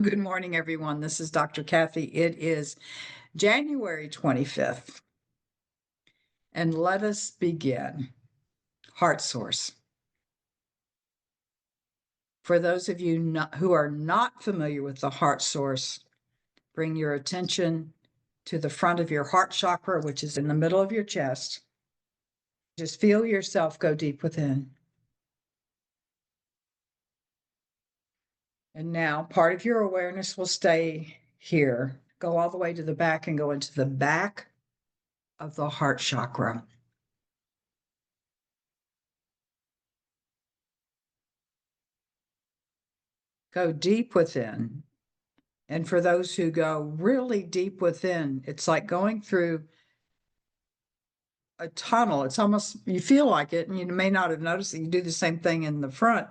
Good morning, everyone. This is Dr. Kathy. It is January 25th, and let us begin. Heart source. For those of you who are not familiar with the heart source, bring your attention to the front of your heart chakra, which is in the middle of your chest. Just feel yourself go deep within. And now part of your awareness will stay here. Go all the way to the back and go into the back of the heart chakra. Go deep within. And for those who go really deep within, it's like going through a tunnel. It's almost, you feel like it, and you may not have noticed that you do the same thing in the front.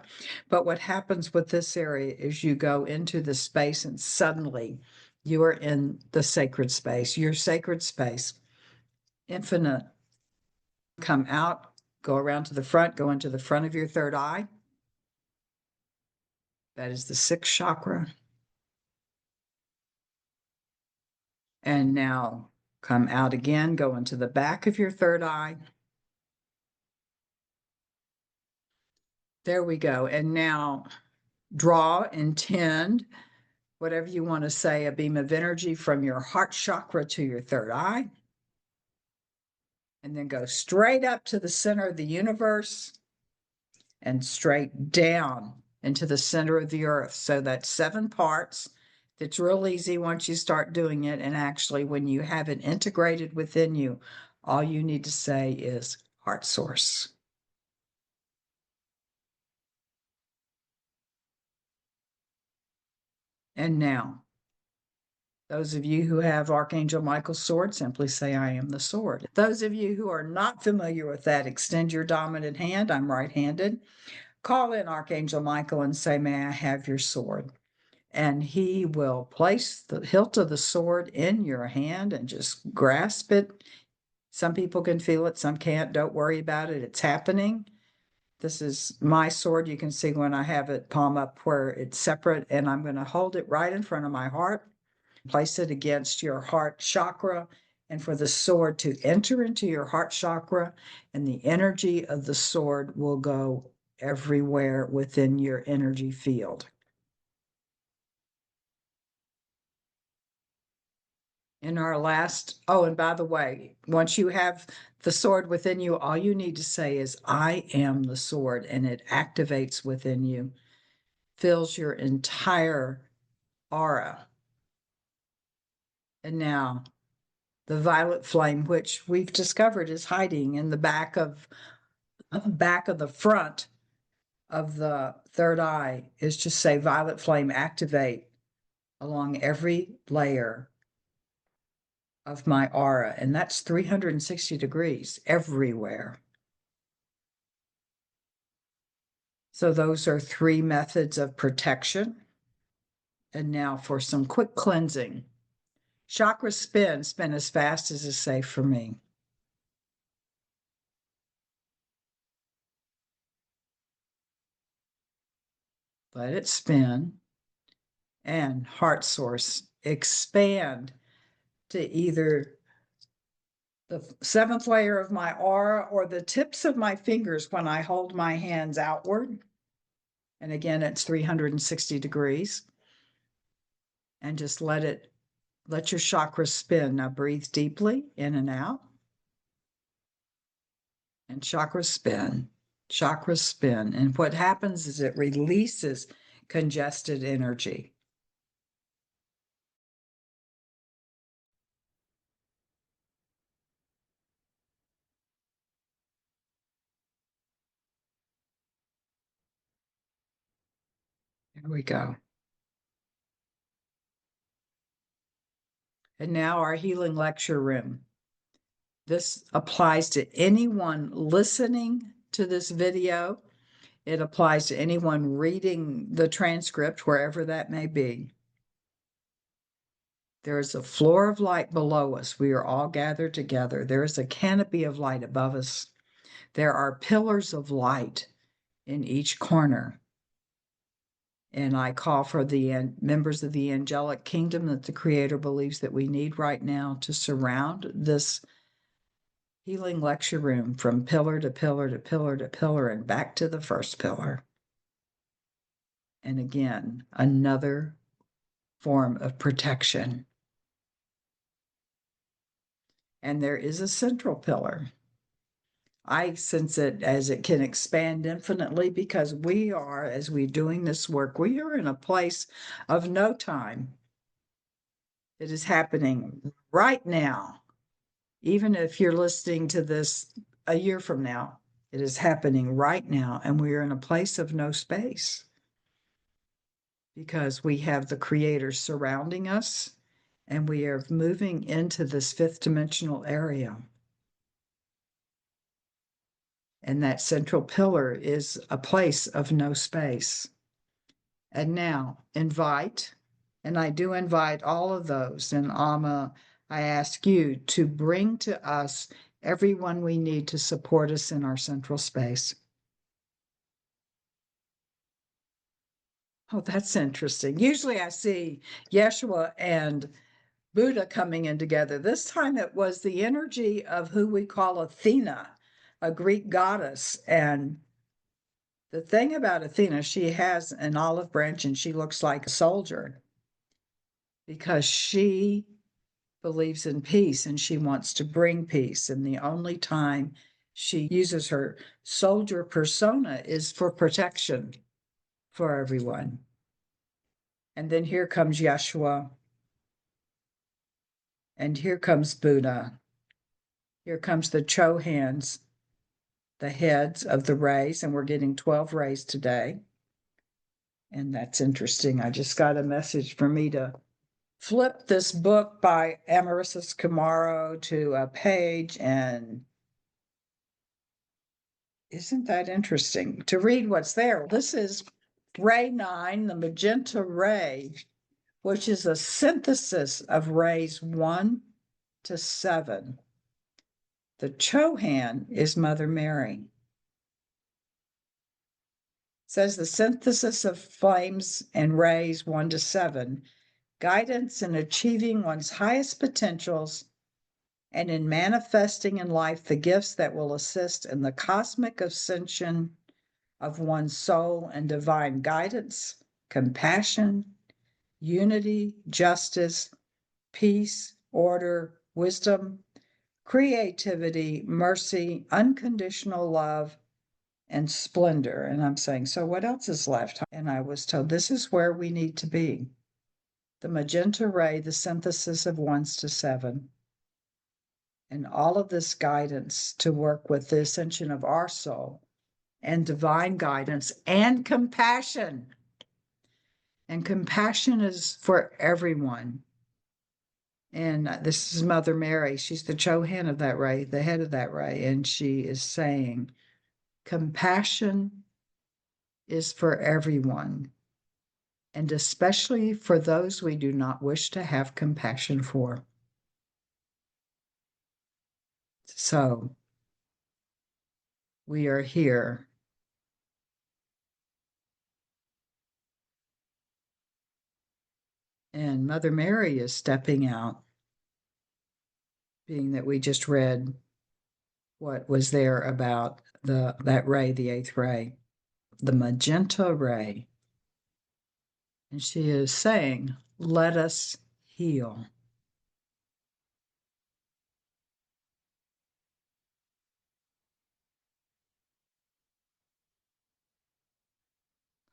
But what happens with this area is you go into the space and suddenly you are in the sacred space, your sacred space, infinite. Come out, go around to the front, go into the front of your third eye. That is the sixth chakra. And now come out again, go into the back of your third eye. There we go. And now draw, intend, whatever you want to say, a beam of energy from your heart chakra to your third eye. And then go straight up to the center of the universe and straight down into the center of the earth. So that's 7 parts. It's real easy once you start doing it. And actually, when you have it integrated within you, all you need to say is heart source. And now, those of you who have Archangel Michael's sword, simply say, I am the sword. Those of you who are not familiar with that, extend your dominant hand. I'm right-handed. Call in Archangel Michael and say, may I have your sword? And he will place the hilt of the sword in your hand and just grasp it. Some people can feel it, some can't. Don't worry about it. It's happening. This is my sword. You can see when I have it palm up where it's separate, and I'm going to hold it right in front of my heart. Place it against your heart chakra, and for the sword to enter into your heart chakra, and the energy of the sword will go everywhere within your energy field. In our last, oh, and by the way, once you have the sword within you, all you need to say is, I am the sword, and it activates within you, fills your entire aura. And now the violet flame, which we've discovered is hiding in the back of the front of the third eye, is just say violet flame activate along every layer of my aura. And that's 360 degrees everywhere. So those are 3 methods of protection. And now for some quick cleansing. Chakra spin as fast as is safe for me. Let it spin. And heart source, expand to either the 7th layer of my aura or the tips of my fingers when I hold my hands outward. And again, it's 360 degrees. And just let your chakra spin. Now breathe deeply in and out. And chakra spin, chakra spin. And what happens is it releases congested energy. There we go. And now our healing lecture room. This applies to anyone listening to this video. It applies to anyone reading the transcript, wherever that may be. There is a floor of light below us. We are all gathered together. There is a canopy of light above us. There are pillars of light in each corner. And I call for the members of the angelic kingdom that the Creator believes that we need right now to surround this healing lecture room from pillar to pillar to pillar to pillar and back to the first pillar. And again, another form of protection. And there is a central pillar. I sense it as it can expand infinitely because we are, as we're doing this work, we are in a place of no time. It is happening right now. Even if you're listening to this a year from now, it is happening right now. And we are in a place of no space because we have the Creator surrounding us and we are moving into this fifth dimensional area. And that central pillar is a place of no space. And now invite, and I do invite all of those. And Amma, I ask you to bring to us everyone we need to support us in our central space. Oh, that's interesting. Usually I see Yeshua and Buddha coming in together. This time it was the energy of who we call Athena, a Greek goddess. And the thing about Athena, she has an olive branch and she looks like a soldier because she believes in peace and she wants to bring peace. And the only time she uses her soldier persona is for protection for everyone. And then here comes Yeshua. And here comes Buddha. Here comes the Chohans, the heads of the rays. And we're getting 12 rays today. And that's interesting. I just got a message for me to flip this book by Amaryslis Camaro to a page, and isn't that interesting to read what's there? This is ray 9, the magenta ray, which is a synthesis of rays 1 to 7. The Chohan is Mother Mary. It says the synthesis of flames and rays 1 to 7, guidance in achieving one's highest potentials and in manifesting in life the gifts that will assist in the cosmic ascension of one's soul and divine guidance, compassion, unity, justice, peace, order, wisdom, creativity, mercy, unconditional love, and splendor. And I'm saying, so what else is left? And I was told this is where we need to be. The magenta ray, the synthesis of 1s to 7. And all of this guidance to work with the ascension of our soul and divine guidance and compassion. And compassion is for everyone. And this is Mother Mary. She's the Chohan of that ray, the head of that ray. And she is saying, compassion is for everyone, and especially for those we do not wish to have compassion for. So we are here. And Mother Mary is stepping out, being that we just read what was there about that ray, the 8th ray, the magenta ray. And she is saying, let us heal.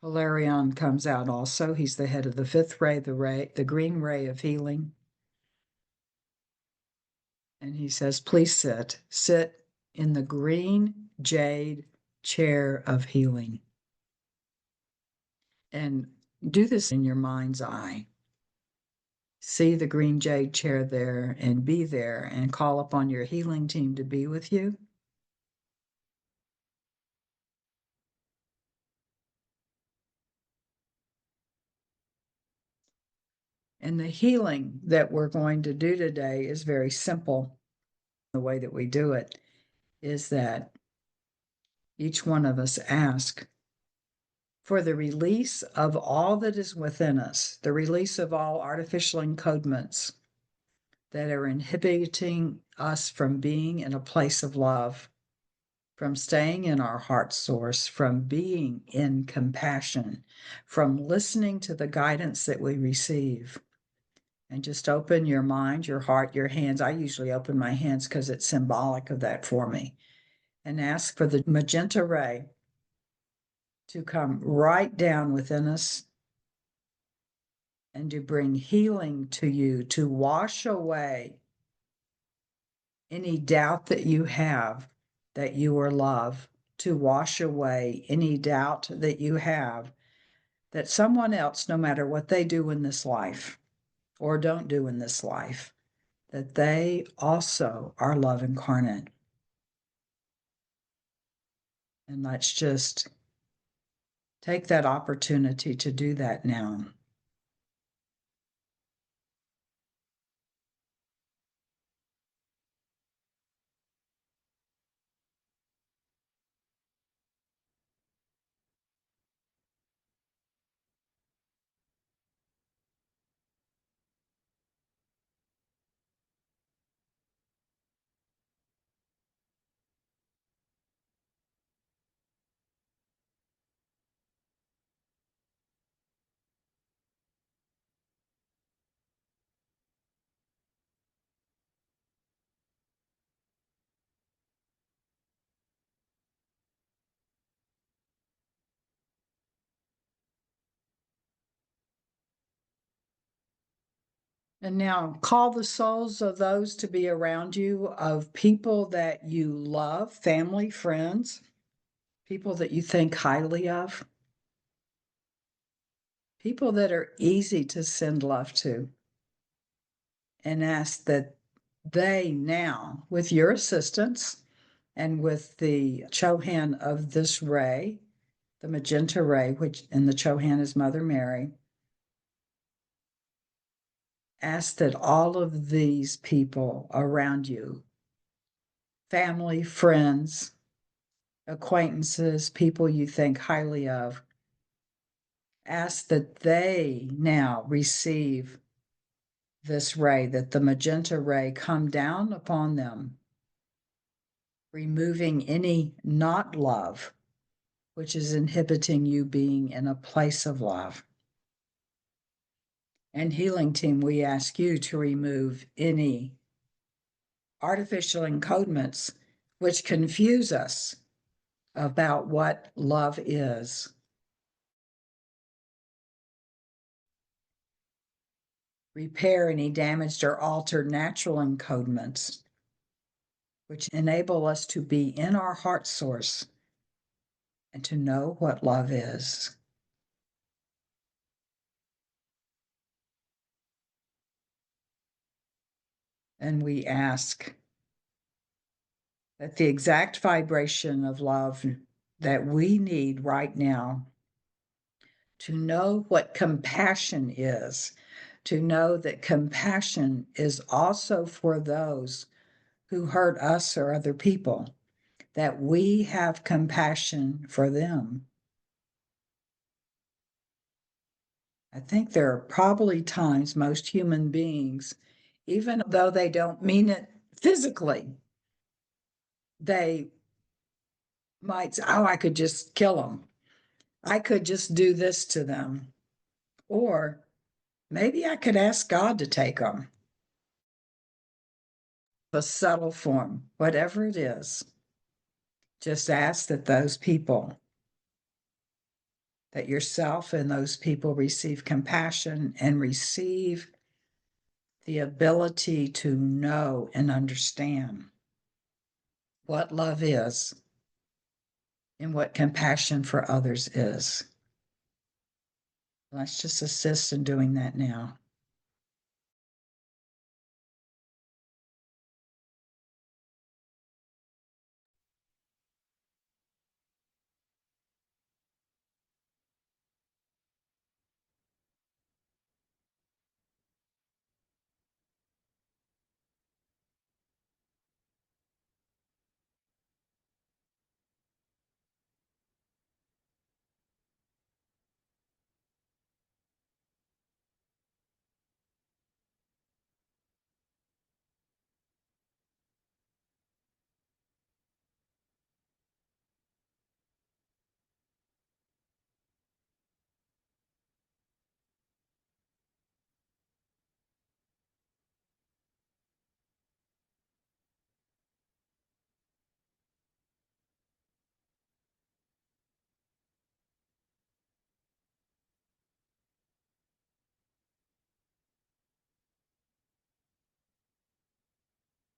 Hilarion comes out also. He's the head of the 5th ray, the green ray of healing. And he says, please sit in the green jade chair of healing. And do this in your mind's eye. See the green jade chair there and be there and call upon your healing team to be with you. And the healing that we're going to do today is very simple. The way that we do it is that each one of us ask for the release of all that is within us, the release of all artificial encodements that are inhibiting us from being in a place of love, from staying in our heart source, from being in compassion, from listening to the guidance that we receive. And just open your mind, your heart, your hands. I usually open my hands because it's symbolic of that for me. And ask for the magenta ray to come right down within us and to bring healing to you, to wash away any doubt that you have that you are loved, to wash away any doubt that you have that someone else, no matter what they do in this life or don't do in this life, that they also are love incarnate. And let's just take that opportunity to do that now. And now call the souls of those to be around you, of people that you love, family, friends, people that you think highly of, people that are easy to send love to, and ask that they now, with your assistance and with the Chohan of this ray, the magenta ray, which in the Chohan is Mother Mary, ask that all of these people around you, family, friends, acquaintances, people you think highly of, ask that they now receive this ray, that the magenta ray come down upon them, removing any not love, which is inhibiting you being in a place of love. And healing team, we ask you to remove any artificial encodements which confuse us about what love is. Repair any damaged or altered natural encodements which enable us to be in our heart source and to know what love is. And we ask that the exact vibration of love that we need right now to know what compassion is, to know that compassion is also for those who hurt us or other people, that we have compassion for them. I think there are probably times most human beings, even though they don't mean it physically, they might say, oh, I could just kill them. I could just do this to them. Or maybe I could ask God to take them. A subtle form, whatever it is, just ask that those people, that yourself and those people receive compassion and receive the ability to know and understand what love is and what compassion for others is. Let's just assist in doing that now.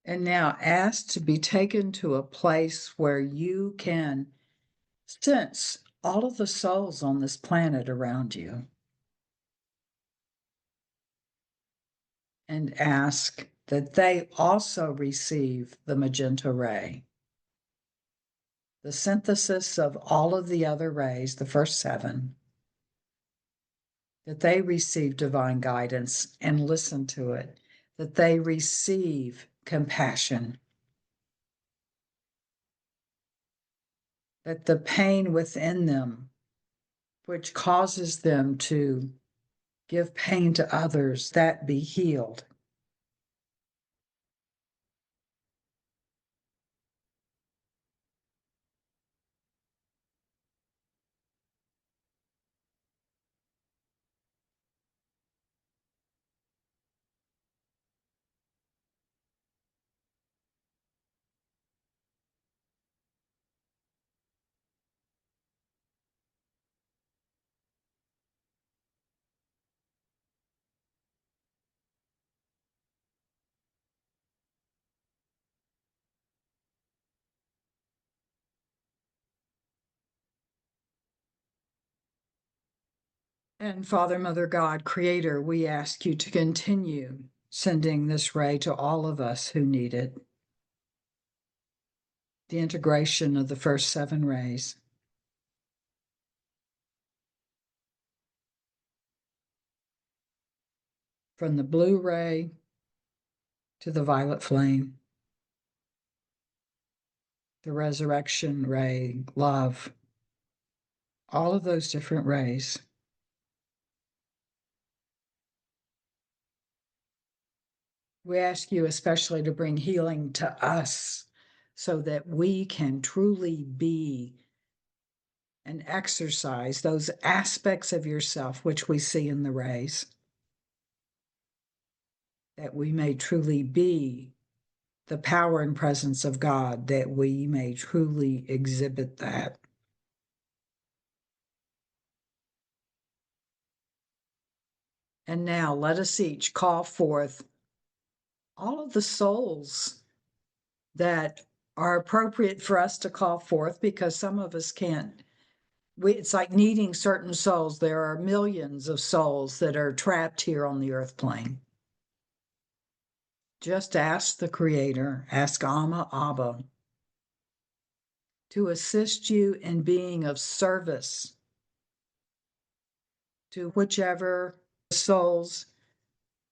And now ask to be taken to a place where you can sense all of the souls on this planet around you. And ask that they also receive the magenta ray, the synthesis of all of the other rays, the first 7, that they receive divine guidance and listen to it, that they receive compassion, that the pain within them, which causes them to give pain to others, that be healed. And Father, Mother, God, Creator, we ask you to continue sending this ray to all of us who need it. The integration of the first 7 rays. From the blue ray to the violet flame, the resurrection ray, love, all of those different rays. We ask you especially to bring healing to us so that we can truly be and exercise those aspects of yourself which we see in the rays, that we may truly be the power and presence of God, that we may truly exhibit that. And now let us each call forth all of the souls that are appropriate for us to call forth, because some of us can't. It's like needing certain souls. There are millions of souls that are trapped here on the earth plane. Just ask the Creator, ask Amma, Abba, to assist you in being of service to whichever souls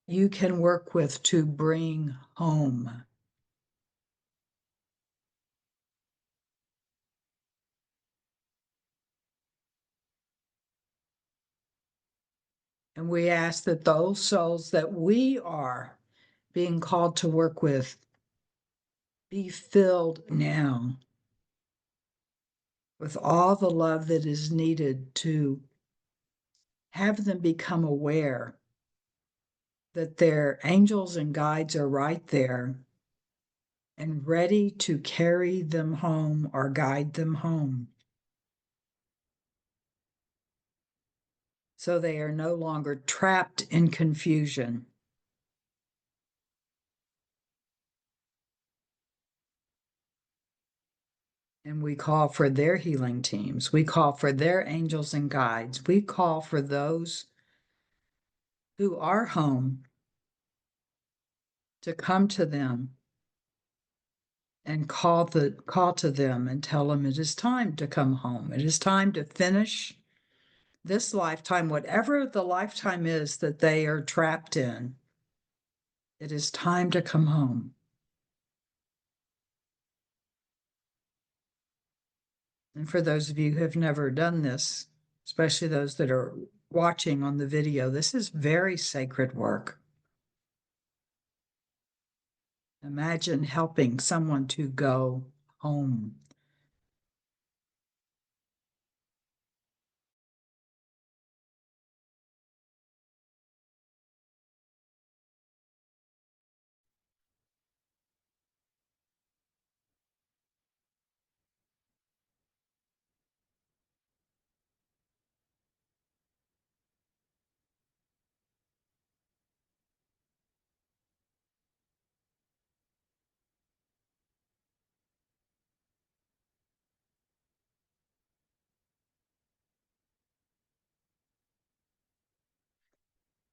you can work with to bring home. And we ask that those souls that we are being called to work with be filled now with all the love that is needed to have them become aware that their angels and guides are right there and ready to carry them home or guide them home. So they are no longer trapped in confusion. And we call for their healing teams. We call for their angels and guides. We call for those who are home to come to them and call to them and tell them it is time to come home. It is time to finish this lifetime, whatever the lifetime is that they are trapped in. It is time to come home. And for those of you who have never done this, especially those that are watching on the video, this is very sacred work. Imagine helping someone to go home.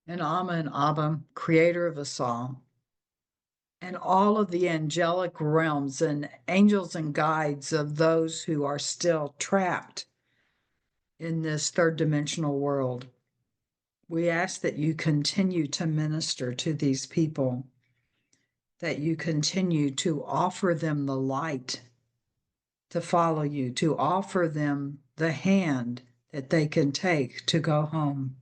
and Amma and Abba, creator of us all, and all of the angelic realms and angels and guides of those who are still trapped in this third dimensional world. We ask that you continue to minister to these people, that you continue to offer them the light to follow you, to offer them the hand that they can take to go home.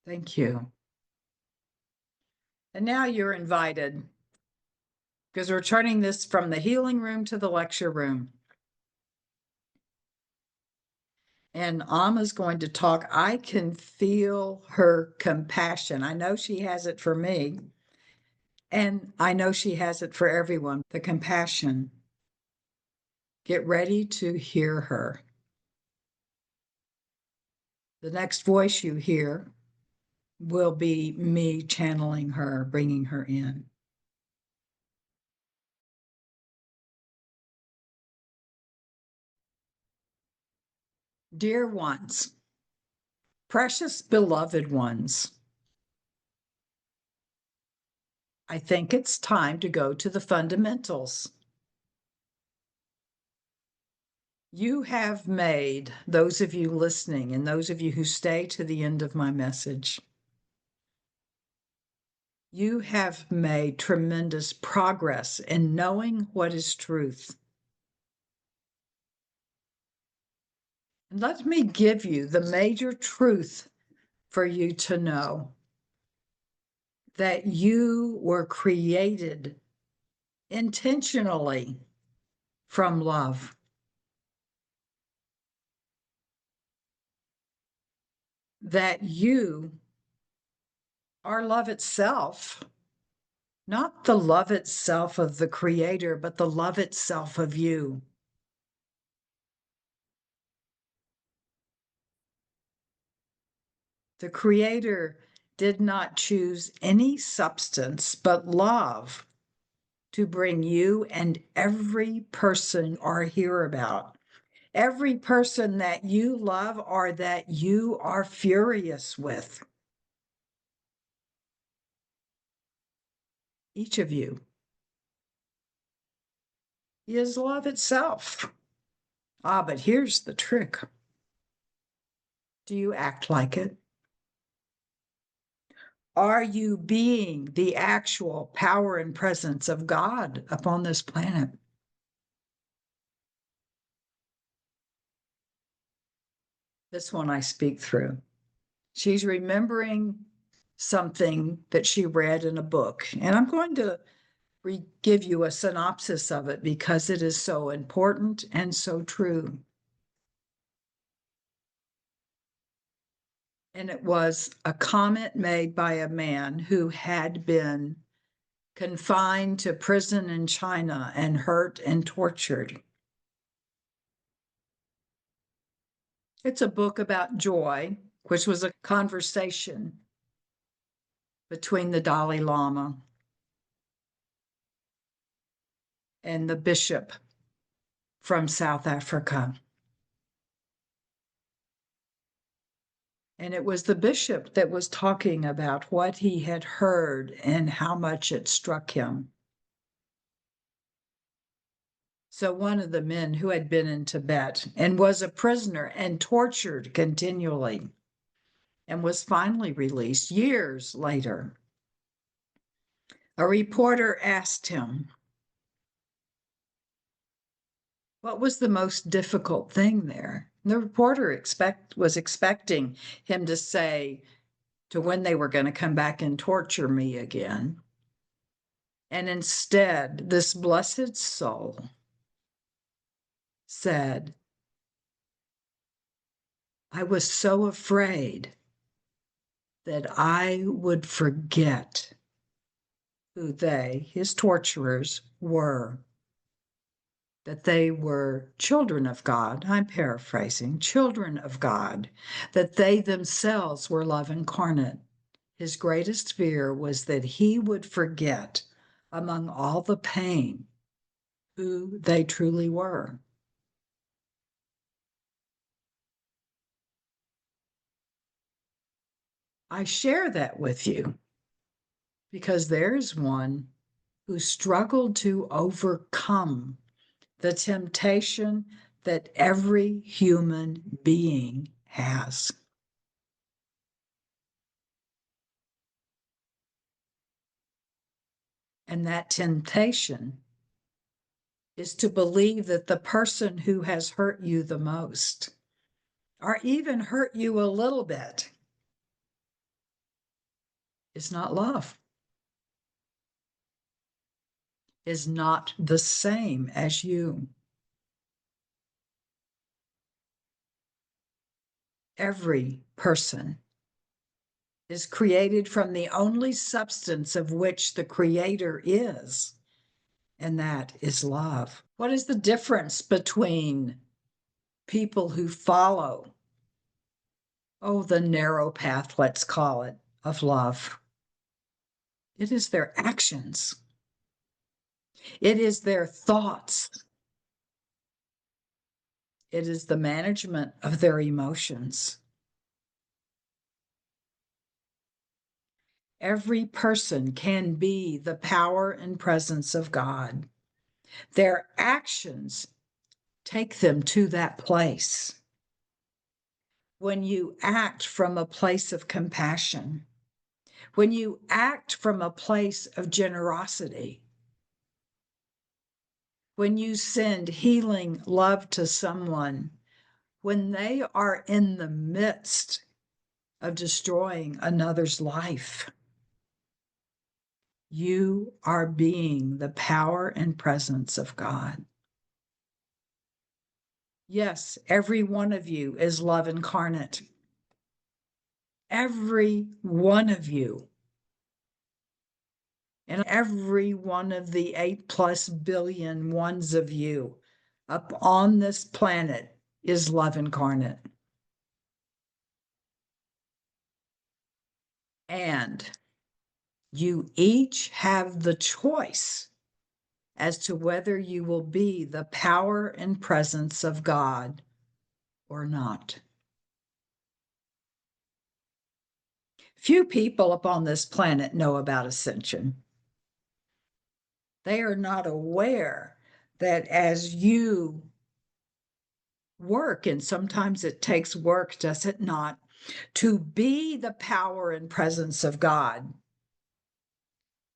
Thank you. And now you're invited, because we're turning this from the healing room to the lecture room. And Amma's going to talk. I can feel her compassion. I know she has it for me. And I know she has it for everyone. The compassion. Get ready to hear her. The next voice you hear will be me channeling her, bringing her in. Dear ones, precious beloved ones, I think it's time to go to the fundamentals. You have made, those of you listening and those of you who stay to the end of my message, you have made tremendous progress in knowing what is truth. And let me give you the major truth for you to know, that you were created intentionally from love. That you are love itself, not the love itself of the Creator, but the love itself of you. The Creator did not choose any substance but love to bring you and every person or hear about. Every person that you love or that you are furious with. Each of you is love itself. Ah, but here's the trick. Do you act like it? Are you being the actual power and presence of God upon this planet? This one I speak through. She's remembering something that she read in a book, and I'm going to give you a synopsis of it because it is so important and so true. And it was a comment made by a man who had been confined to prison in China and hurt and tortured. It's a book about joy, which was a conversation between the Dalai Lama and the bishop from South Africa. And it was the bishop that was talking about what he had heard and how much it struck him. So one of the men who had been in Tibet and was a prisoner and tortured continually and was finally released years later, a reporter asked him, what was the most difficult thing there? And the reporter was expecting him to say to when they were going to come back and torture me again. And instead, this blessed soul said, I was so afraid that I would forget who they, his torturers, were. That they were children of God. I'm paraphrasing, children of God, that they themselves were love incarnate. His greatest fear was that he would forget, among all the pain, who they truly were. I share that with you because there's one who struggled to overcome the temptation that every human being has. And that temptation is to believe that the person who has hurt you the most, or even hurt you a little bit, is not love, is not the same as you. Every person is created from the only substance of which the Creator is, and that is love. What is the difference between people who follow, the narrow path, let's call it, of love? It is their actions, it is their thoughts, it is the management of their emotions. Every person can be the power and presence of God. Their actions take them to that place. When you act from a place of compassion, when you act from a place of generosity, when you send healing love to someone, when they are in the midst of destroying another's life, you are being the power and presence of God. Yes, every one of you is love incarnate. Every one of you. And every one of the 8+ billion ones of you up on this planet is love incarnate. And you each have the choice as to whether you will be the power and presence of God or not. Few people upon this planet know about ascension. They are not aware that as you work, and sometimes it takes work, does it not, to be the power and presence of God,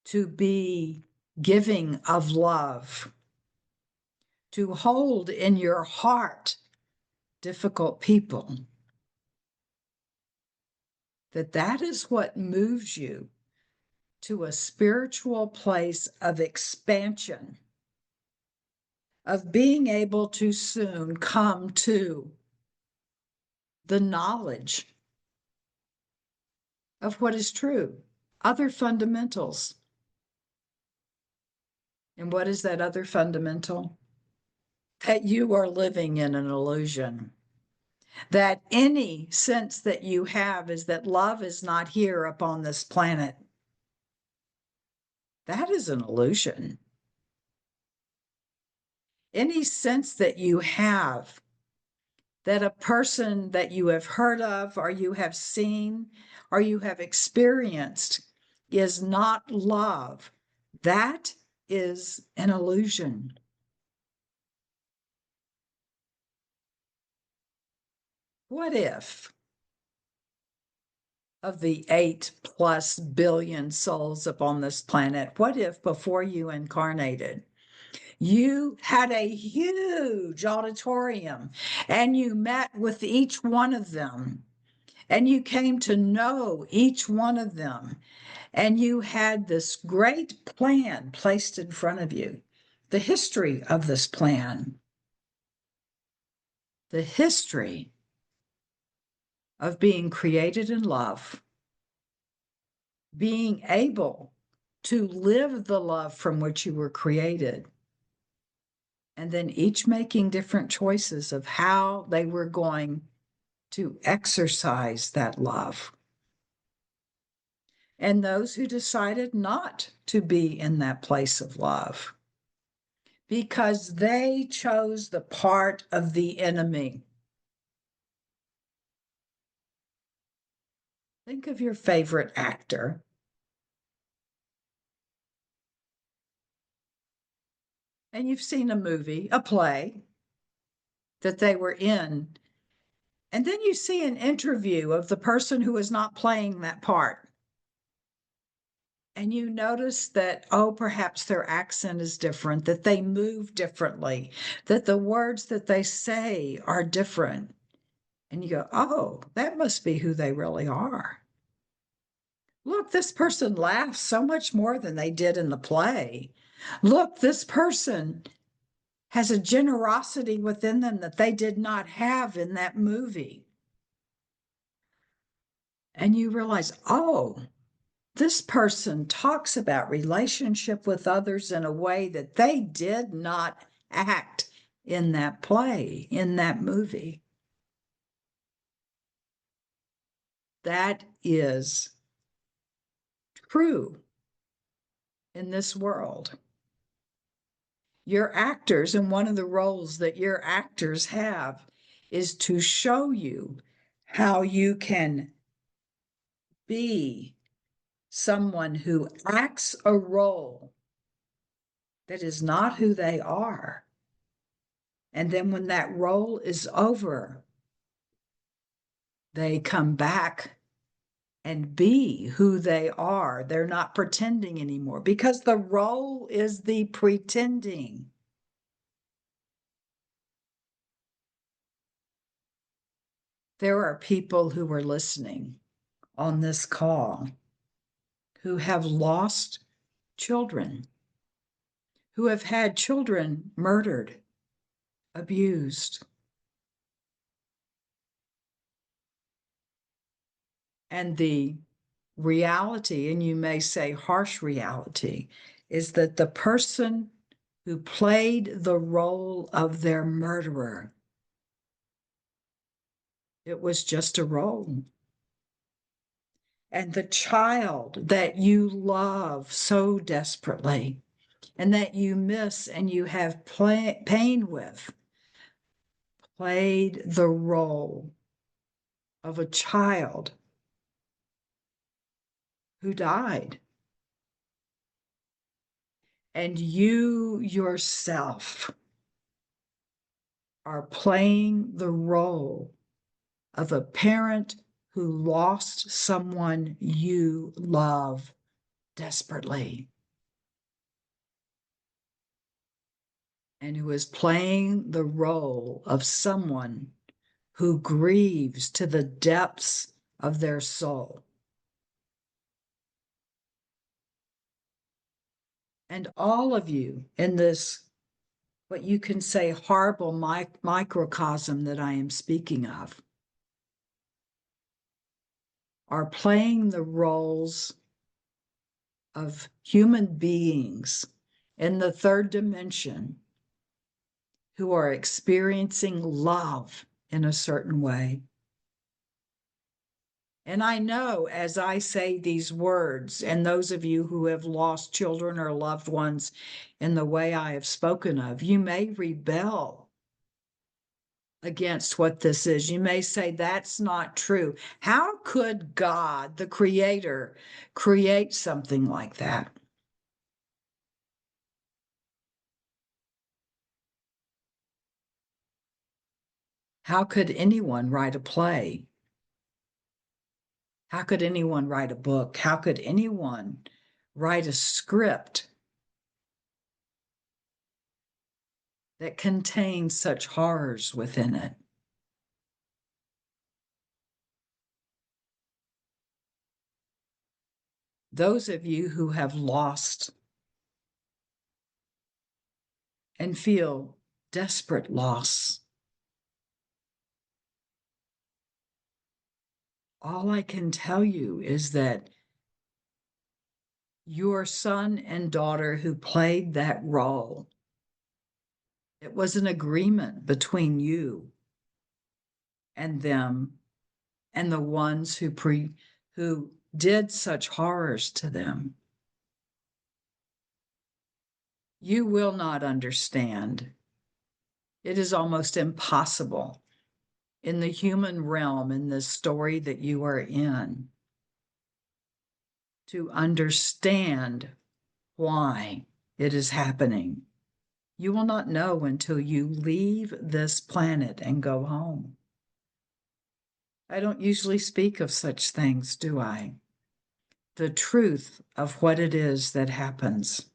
to be giving of love, to hold in your heart difficult people, that is what moves you to a spiritual place of expansion, of being able to soon come to the knowledge of what is true, other fundamentals. And what is that other fundamental? That you are living in an illusion. That any sense that you have is that love is not here upon this planet. That is an illusion. Any sense that you have that a person that you have heard of, or you have seen, or you have experienced is not love, that is an illusion. What if, of the 8+ billion souls upon this planet, what if before you incarnated, you had a huge auditorium and you met with each one of them and you came to know each one of them and you had this great plan placed in front of you, the history of this plan, the history of being created in love, being able to live the love from which you were created, and then each making different choices of how they were going to exercise that love. And those who decided not to be in that place of love because they chose the part of the enemy. Think of your favorite actor. And you've seen a movie, a play that they were in. And then you see an interview of the person who is not playing that part. And you notice that, oh, perhaps their accent is different, that they move differently, that the words that they say are different. And you go, oh, that must be who they really are. Look, this person laughs so much more than they did in the play. Look, this person has a generosity within them that they did not have in that movie. And you realize, oh, this person talks about relationship with others in a way that they did not act in that play, in that movie. That is true in this world. Your actors, and one of the roles that your actors have is to show you how you can be someone who acts a role that is not who they are. And then when that role is over, they come back and be who they are. They're not pretending anymore because the role is the pretending. There are people who are listening on this call who have lost children, who have had children murdered, abused. And the reality, and you may say harsh reality, is that the person who played the role of their murderer, it was just a role. And the child that you love so desperately and that you miss and you have pain with played the role of a child who died. And you yourself are playing the role of a parent who lost someone you love desperately and who is playing the role of someone who grieves to the depths of their soul. And all of you in this, what you can say, horrible microcosm that I am speaking of, are playing the roles of human beings in the third dimension who are experiencing love in a certain way. And I know as I say these words, and those of you who have lost children or loved ones in the way I have spoken of, you may rebel against what this is. You may say, that's not true. How could God, the Creator, create something like that? How could anyone write a play? How could anyone write a book? How could anyone write a script that contains such horrors within it? Those of you who have lost and feel desperate loss, all I can tell you is that your son and daughter who played that role, it was an agreement between you and them and the ones who did such horrors to them. You will not understand. It is almost impossible in the human realm, in this story that you are in, to understand why it is happening. You will not know until you leave this planet and go home. I don't usually speak of such things, do I? The truth of what it is that happens.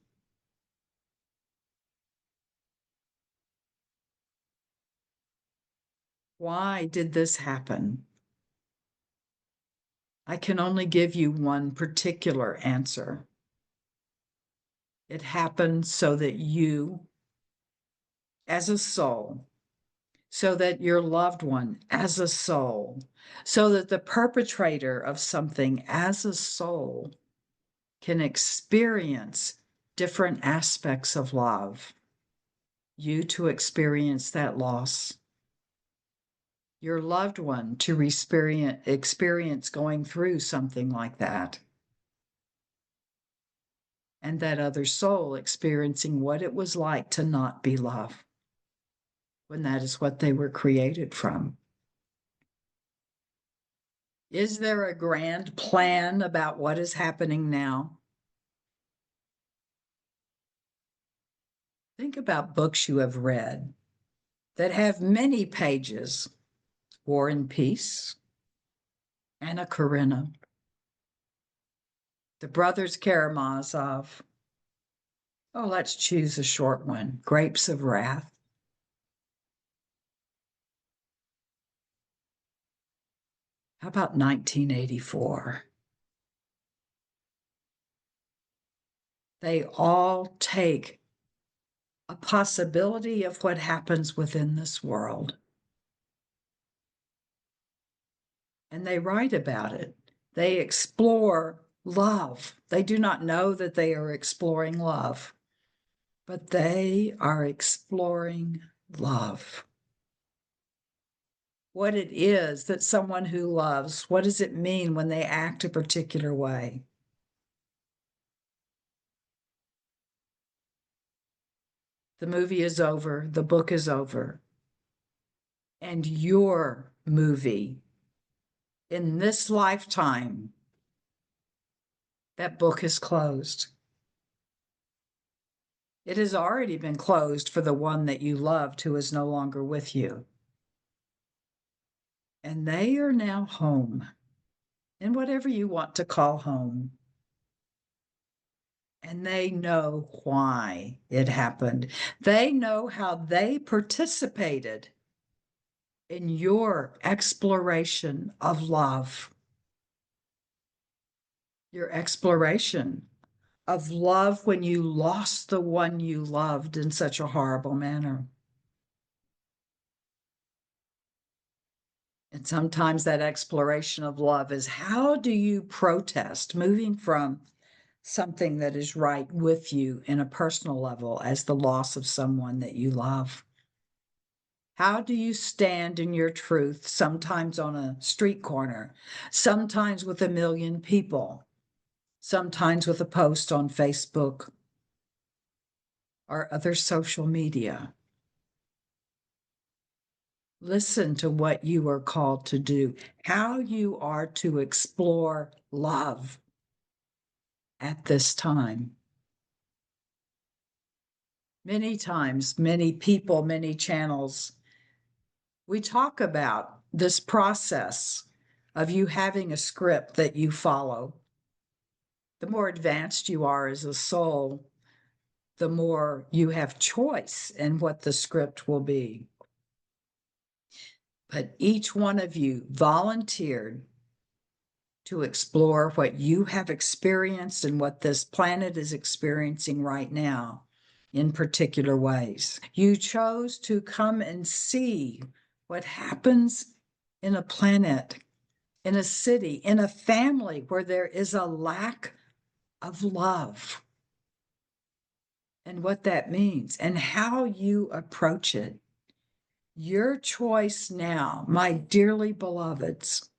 Why did this happen? I can only give you one particular answer. It happened so that you, as a soul, so that your loved one, as a soul, so that the perpetrator of something, as a soul, can experience different aspects of love. You to experience that loss, your loved one to experience going through something like that, and that other soul experiencing what it was like to not be loved, when that is what they were created from. Is there a grand plan about what is happening now? Think about books you have read that have many pages: War and Peace, Anna Karenina, the Brothers Karamazov. Oh, let's choose a short one: Grapes of Wrath. How about 1984? They all take a possibility of what happens within this world, and they write about it. They explore love. They do not know that they are exploring love, but they are exploring love. What it is that someone who loves, what does it mean when they act a particular way? The movie is over, the book is over, and your movie in this lifetime, that book is closed. It has already been closed for the one that you loved who is no longer with you. And they are now home, in whatever you want to call home. And they know why it happened. They know how they participated in your exploration of love, your exploration of love when you lost the one you loved in such a horrible manner. And sometimes that exploration of love is, how do you protest moving from something that is right with you in a personal level as the loss of someone that you love? How do you stand in your truth, sometimes on a street corner, sometimes with 1,000,000 people, sometimes with a post on Facebook or other social media? Listen to what you are called to do, how you are to explore love at this time. Many times, many people, many channels, we talk about this process of you having a script that you follow. The more advanced you are as a soul, the more you have choice in what the script will be. But each one of you volunteered to explore what you have experienced and what this planet is experiencing right now in particular ways. You chose to come and see what happens in a planet, in a city, in a family where there is a lack of love, and what that means and how you approach it. Your choice now, my dearly beloveds,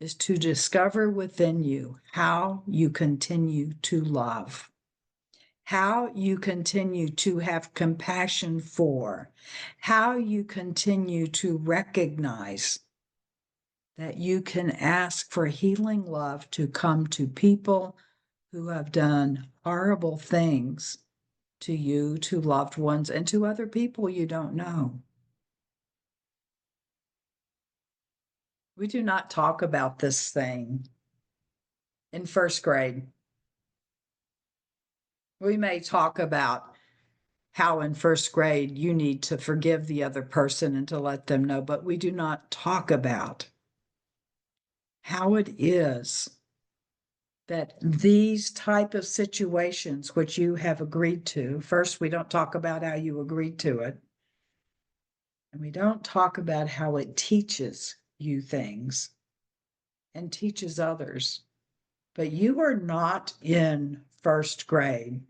is to discover within you how you continue to love, how you continue to have compassion for, how you continue to recognize that you can ask for healing love to come to people who have done horrible things to you, to loved ones, and to other people you don't know. We do not talk about this thing in first grade. We may talk about how in first grade you need to forgive the other person and to let them know, but we do not talk about how it is that these type of situations which you have agreed to, first, we don't talk about how you agreed to it. And we don't talk about how it teaches you things and teaches others. But you are not in first grade.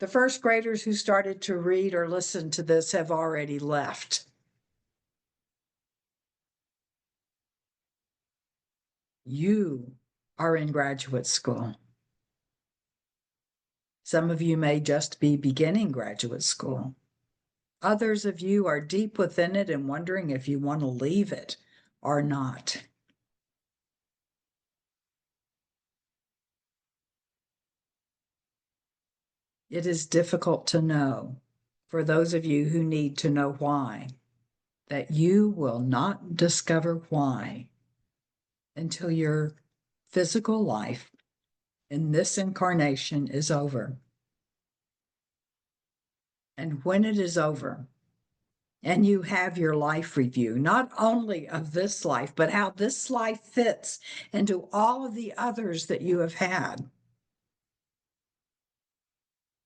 The first graders who started to read or listen to this have already left. You are in graduate school. Some of you may just be beginning graduate school. Others of you are deep within it and wondering if you want to leave it or not. It is difficult to know, for those of you who need to know why, that you will not discover why until your physical life in this incarnation is over. And when it is over, and you have your life review, not only of this life, but how this life fits into all of the others that you have had,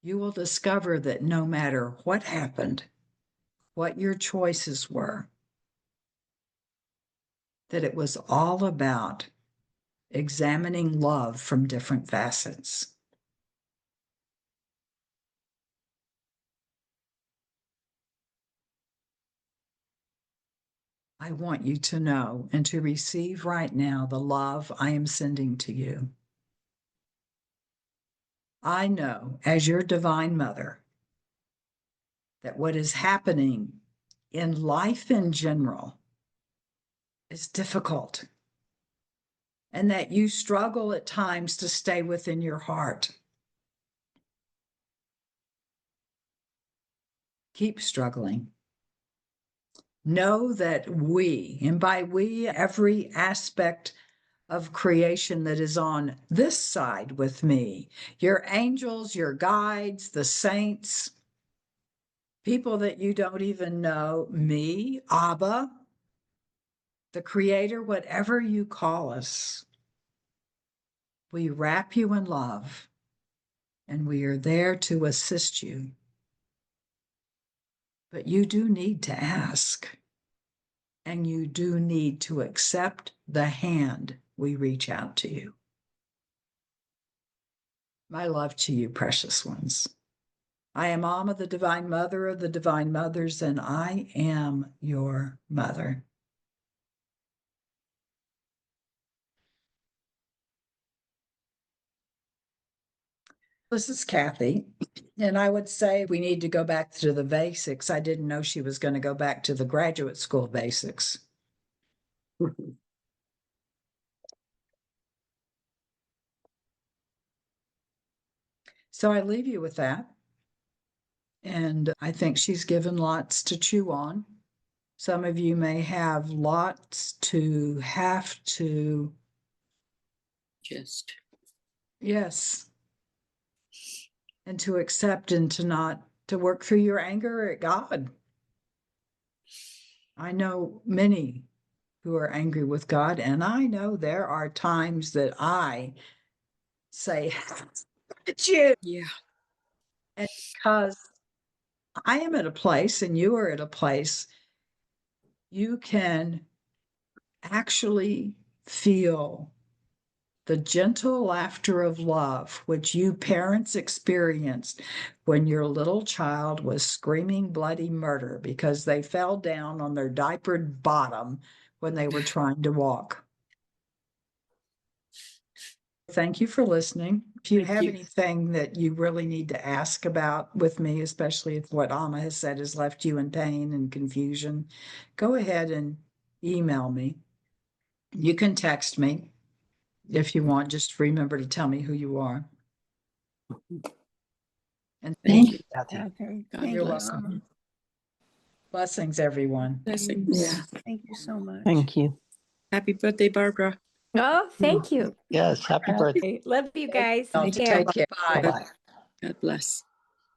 you will discover that no matter what happened, what your choices were, that it was all about examining love from different facets. I want you to know and to receive right now the love I am sending to you. I know, as your divine mother, that what is happening in life in general is difficult, and that you struggle at times to stay within your heart. Keep struggling. Know that we, and by we, every aspect of creation that is on this side with me, your angels, your guides, the saints, people that you don't even know, me, Abba, the creator, whatever you call us, we wrap you in love and we are there to assist you. But you do need to ask, and you do need to accept the hand we reach out to you. My love to you, precious ones. I am Amma, the Divine Mother of the Divine Mothers, and I am your mother. This is Kathy, and I would say we need to go back to the basics. I didn't know she was going to go back to the graduate school basics. So I leave you with that. And I think she's given lots to chew on. Some of you may have lots to have to. Just. Yes. And to accept and to not, to work through your anger at God. I know many who are angry with God, and I know there are times that I say, it's you. Yeah. And because I am at a place and you are at a place, you can actually feel the gentle laughter of love, which you parents experienced when your little child was screaming bloody murder because they fell down on their diapered bottom when they were trying to walk. Thank you for listening. If you have anything that you really need to ask about with me, especially if what Amma has said has left you in pain and confusion, go ahead and email me. You can text me if you want. Just remember to tell me who you are. And Thank you. Kathy. Okay, God thank You're you, bless. Amma. blessings, everyone. Blessings. Yeah. Thank you so much. Thank you. Happy birthday, Barbara. Oh, thank you. Yes. Happy birthday. Love you guys. Y'all Take care. take care. Bye. Bye-bye. God bless.